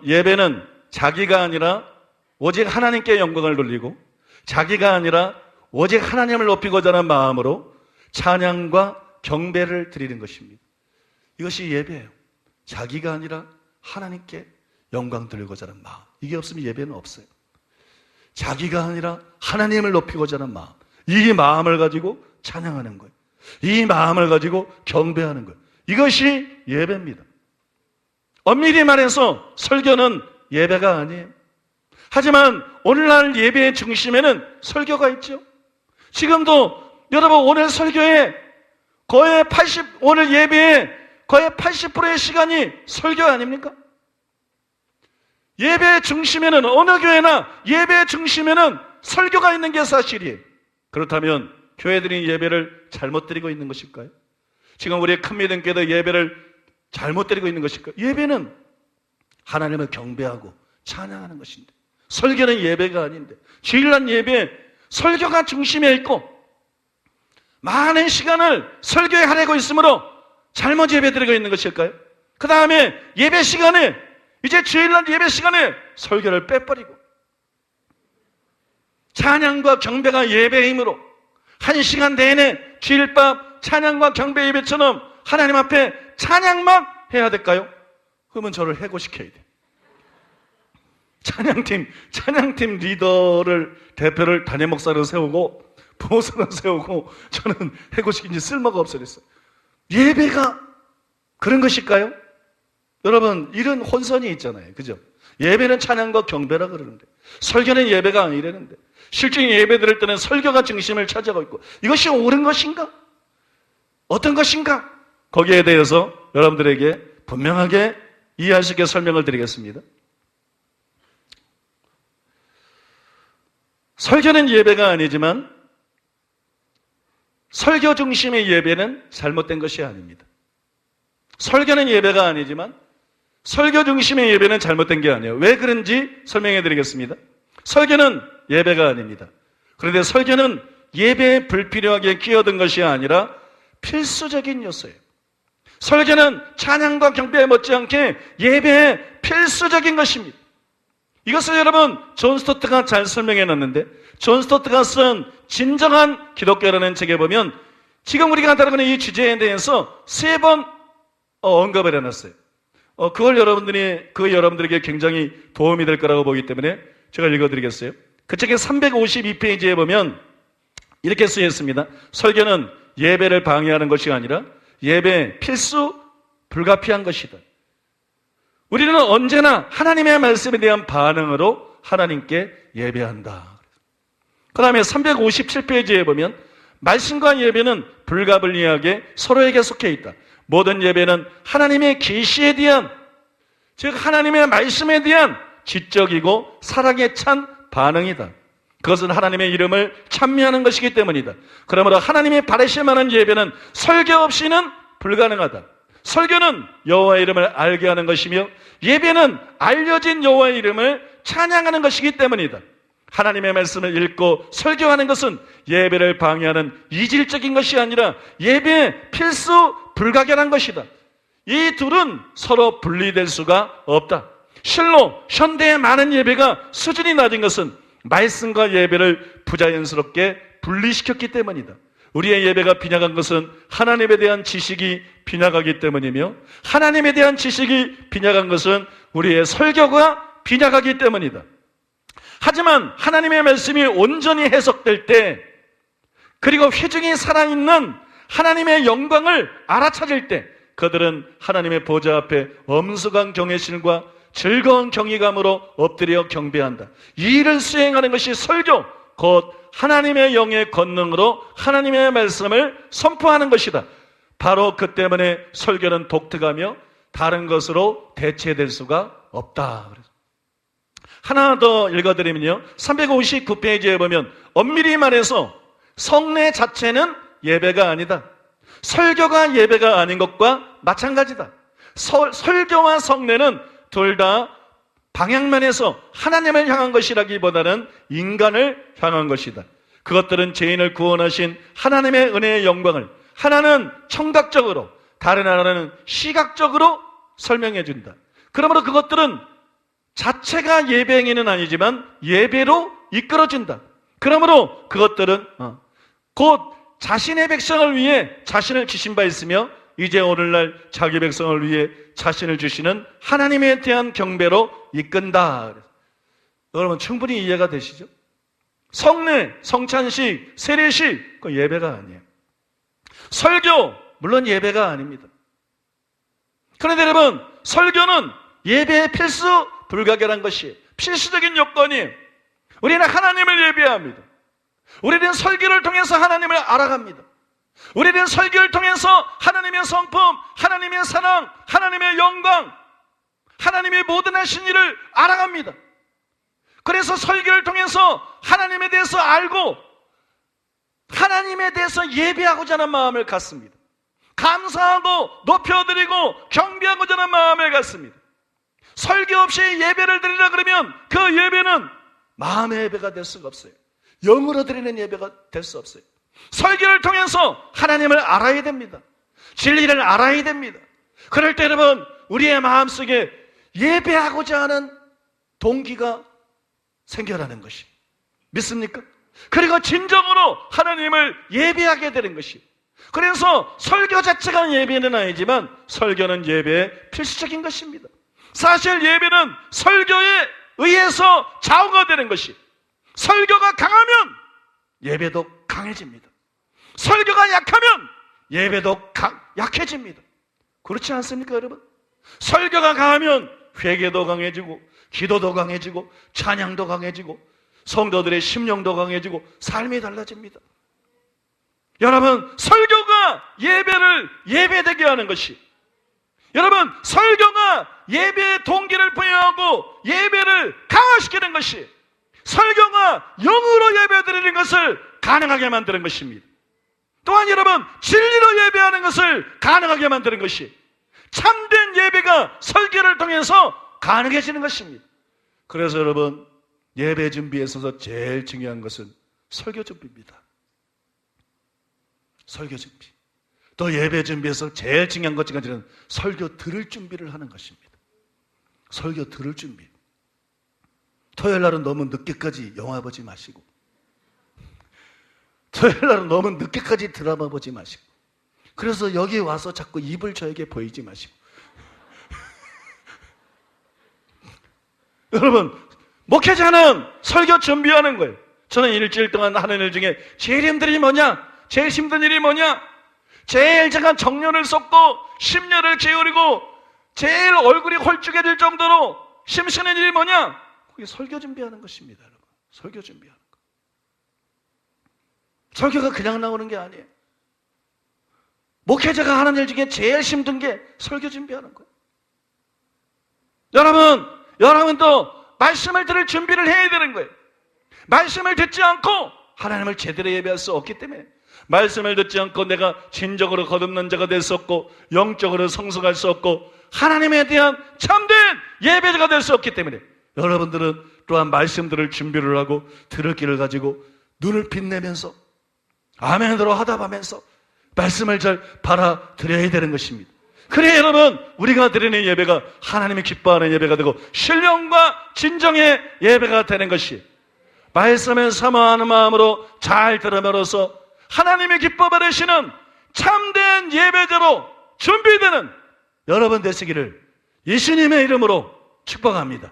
예배는 자기가 아니라 오직 하나님께 영광을 돌리고 자기가 아니라 오직 하나님을 높이고자 하는 마음으로 찬양과 경배를 드리는 것입니다. 이것이 예배예요. 자기가 아니라 하나님께 영광 돌리고자 하는 마음. 이게 없으면 예배는 없어요. 자기가 아니라 하나님을 높이고자 하는 마음. 이 마음을 가지고 찬양하는 거예요. 이 마음을 가지고 경배하는 거예요. 이것이 예배입니다. 엄밀히 말해서 설교는 예배가 아니에요. 하지만 오늘날 예배의 중심에는 설교가 있죠. 지금도 여러분 오늘 설교에 오늘 예배의 거의 80%의 시간이 설교 아닙니까? 예배의 중심에는 어느 교회나 예배의 중심에는 설교가 있는 게 사실이에요. 그렇다면 교회들이 예배를 잘못 드리고 있는 것일까요? 지금 우리 큰 믿음교회도 예배를 잘못 드리고 있는 것일까요? 예배는 하나님을 경배하고 찬양하는 것인데 설교는 예배가 아닌데 주일날 예배 설교가 중심에 있고 많은 시간을 설교에 하려고 있으므로 잘못 예배 드리고 있는 것일까요? 그 다음에 예배 시간에 이제 주일날 예배 시간에 설교를 빼버리고 찬양과 경배가 예배의 힘으로 1시간 내내 주일밤 찬양과 경배 예배처럼 하나님 앞에 찬양만 해야 될까요? 그러면 저를 해고시켜야 돼. 찬양팀 대표를 담임 목사로 세우고 부목사로 세우고 저는 해고시킨 지 쓸모가 없어졌어요. 예배가 그런 것일까요? 여러분 이런 혼선이 있잖아요. 그죠? 예배는 찬양과 경배라 그러는데 설교는 예배가 아니라는데 실제 예배 드릴 때는 설교가 중심을 차지하고 있고 이것이 옳은 것인가? 어떤 것인가? 거기에 대해서 여러분들에게 분명하게 이해할 수 있게 설명을 드리겠습니다. 설교는 예배가 아니지만 설교 중심의 예배는 잘못된 것이 아닙니다. 설교는 예배가 아니지만 설교 중심의 예배는 잘못된 게 아니에요. 왜 그런지 설명해 드리겠습니다. 설교는 예배가 아닙니다. 그런데 설교는 예배에 불필요하게 끼어든 것이 아니라 필수적인 요소예요. 설교는 찬양과 경배에 못지않게 예배의 필수적인 것입니다. 이것을 여러분 존 스토트가 잘 설명해 놨는데 존 스토트가 쓴 진정한 기독교라는 책에 보면 지금 우리가 다루는 이 주제에 대해서 3번 언급을 해놨어요. 그걸 여러분들에게 굉장히 도움이 될 거라고 보기 때문에 제가 읽어드리겠어요. 그 책의 352페이지에 보면 이렇게 쓰였습니다. 설교는 예배를 방해하는 것이 아니라 예배 필수 불가피한 것이다. 우리는 언제나 하나님의 말씀에 대한 반응으로 하나님께 예배한다. 그 다음에 357페이지에 보면 말씀과 예배는 불가분리하게 서로에게 속해 있다. 모든 예배는 하나님의 계시에 대한 즉 하나님의 말씀에 대한 지적이고 사랑에 찬 반응이다. 그것은 하나님의 이름을 찬미하는 것이기 때문이다. 그러므로 하나님의 바라실 만한 예배는 설교 없이는 불가능하다. 설교는 여호와의 이름을 알게 하는 것이며 예배는 알려진 여호와의 이름을 찬양하는 것이기 때문이다. 하나님의 말씀을 읽고 설교하는 것은 예배를 방해하는 이질적인 것이 아니라 예배의 필수 불가결한 것이다. 이 둘은 서로 분리될 수가 없다. 실로 현대의 많은 예배가 수준이 낮은 것은 말씀과 예배를 부자연스럽게 분리시켰기 때문이다. 우리의 예배가 빈약한 것은 하나님에 대한 지식이 빈약하기 때문이며 하나님에 대한 지식이 빈약한 것은 우리의 설교가 빈약하기 때문이다. 하지만 하나님의 말씀이 온전히 해석될 때 그리고 회중이 살아있는 하나님의 영광을 알아차릴 때 그들은 하나님의 보좌 앞에 엄숙한 경외심과 즐거운 경외감으로 엎드려 경배한다. 이 일을 수행하는 것이 설교, 곧 하나님의 영의 권능으로 하나님의 말씀을 선포하는 것이다. 바로 그 때문에 설교는 독특하며 다른 것으로 대체될 수가 없다. 하나 더 읽어드리면요. 359페이지에 보면 엄밀히 말해서 성례 자체는 예배가 아니다. 설교가 예배가 아닌 것과 마찬가지다. 설교와 성례는 둘 다 방향면에서 하나님을 향한 것이라기보다는 인간을 향한 것이다. 그것들은 죄인을 구원하신 하나님의 은혜의 영광을 하나는 청각적으로 다른 하나는 시각적으로 설명해 준다. 그러므로 그것들은 자체가 예배 행위는 아니지만 예배로 이끌어진다. 그러므로 그것들은 곧 자신의 백성을 위해 자신을 주신 바 있으며 이제 오늘날 자기 백성을 위해 자신을 주시는 하나님에 대한 경배로 이끈다. 여러분 충분히 이해가 되시죠? 성례, 성찬식, 세례식 그건 예배가 아니에요. 설교 물론 예배가 아닙니다. 그런데 여러분 설교는 예배의 필수 불가결한 것이 필수적인 요건이에요. 우리는 하나님을 예배합니다. 우리는 설교를 통해서 하나님을 알아갑니다. 우리는 설교를 통해서 하나님의 성품, 하나님의 사랑, 하나님의 영광, 하나님의 모든 하신 일을 알아갑니다. 그래서 설교를 통해서 하나님에 대해서 알고 하나님에 대해서 예배하고자 하는 마음을 갖습니다. 감사하고 높여드리고 경배하고자 하는 마음을 갖습니다. 설교 없이 예배를 드리라 그러면 그 예배는 마음의 예배가 될 수가 없어요. 영으로 드리는 예배가 될 수 없어요. 설교를 통해서 하나님을 알아야 됩니다. 진리를 알아야 됩니다. 그럴 때 여러분 우리의 마음속에 예배하고자 하는 동기가 생겨나는 것이 믿습니까? 그리고 진정으로 하나님을 예배하게 되는 것이. 그래서 설교 자체가 예배는 아니지만 설교는 예배의 필수적인 것입니다. 사실 예배는 설교에 의해서 좌우가 되는 것이. 설교가 강하면 예배도 강해집니다. 설교가 약하면 예배도 약해집니다. 그렇지 않습니까 여러분? 설교가 강하면 회개도 강해지고 기도도 강해지고 찬양도 강해지고 성도들의 심령도 강해지고 삶이 달라집니다. 여러분 설교가 예배를 예배되게 하는 것이, 여러분 설교가 예배의 동기를 부여하고 예배를 강화시키는 것이, 설교가 영으로 예배드리는 것을 가능하게 만드는 것입니다. 또한 여러분 진리로 예배하는 것을 가능하게 만드는 것이 참된 예배가 설교를 통해서 가능해지는 것입니다. 그래서 여러분 예배 준비에 있어서 제일 중요한 것은 설교 준비입니다. 설교 준비. 또 예배 준비에서 제일 중요한 것 중에 하나는 설교 들을 준비를 하는 것입니다. 설교 들을 준비. 토요일 날은 너무 늦게까지 영화 보지 마시고, 토요일 날은 너무 늦게까지 드라마 보지 마시고, 그래서 여기 와서 자꾸 입을 저에게 보이지 마시고. 여러분 목회자는 설교 준비하는 거예요. 저는 일주일 동안 하는 일 중에 제일 힘든 일이 뭐냐? 제일 힘든 일이 뭐냐? 제일 제가 정열을 쏟고 심려를 기울이고 제일 얼굴이 홀쭉해질 정도로 심쓰는 일이 뭐냐? 그게 설교 준비하는 것입니다. 여러분 설교 준비하는 거. 설교가 그냥 나오는 게 아니에요. 목회자가 하는 일 중에 제일 힘든 게 설교 준비하는 거예요. 여러분도 말씀을 들을 준비를 해야 되는 거예요. 말씀을 듣지 않고 하나님을 제대로 예배할 수 없기 때문에, 말씀을 듣지 않고 내가 진정으로 거듭난 자가 될 수 없고 영적으로 성숙할 수 없고 하나님에 대한 참된 예배자가 될 수 없기 때문에 여러분들은 또한 말씀 들을 준비를 하고 들을 길을 가지고 눈을 빛내면서 아멘으로 하답하면서 말씀을 잘 받아들여야 되는 것입니다. 그래야 여러분 우리가 드리는 예배가 하나님이 기뻐하는 예배가 되고 신령과 진정의 예배가 되는 것이, 말씀을 사모하는 마음으로 잘 들음으로써 하나님이 기뻐 받으시는 참된 예배자로 준비되는 여러분 되시기를 예수님의 이름으로 축복합니다.